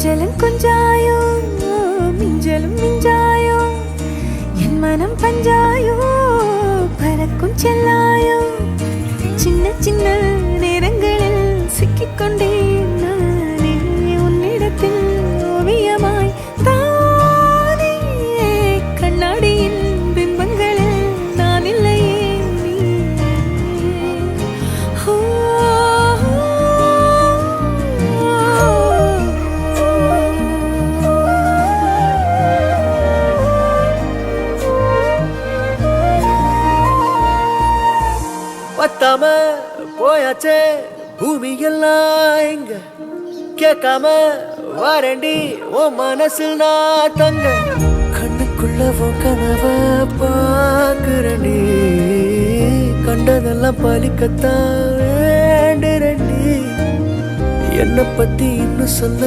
கொஞ்சலும் கொஞ்சாயோ மிஞ்சலும் மிஞ்சாயோ என் மனம் பஞ்சாயோ பறக்கும் செல்லாயோ சின்ன சின்ன நேரங்களில் சிக்கிக்கொண்டேன் நானே உன்னிடத்தில் ஓவியமாய் தானே கண்ணாடியின் பிம்பங்களில் நான் இல்லையே பத்தாம போயாச்சே பூமி எல்லாம் இங்க கேட்காம வாரண்டி ஓ மனசில் நான் தங்க கண்ணுக்குள்ள உன் கனவ பாக்குறண்டி கண்டதெல்லாம் பலிக்கத்தான் வேண்டுறண்டி என்னை பத்தி இன்னும் சொல்ல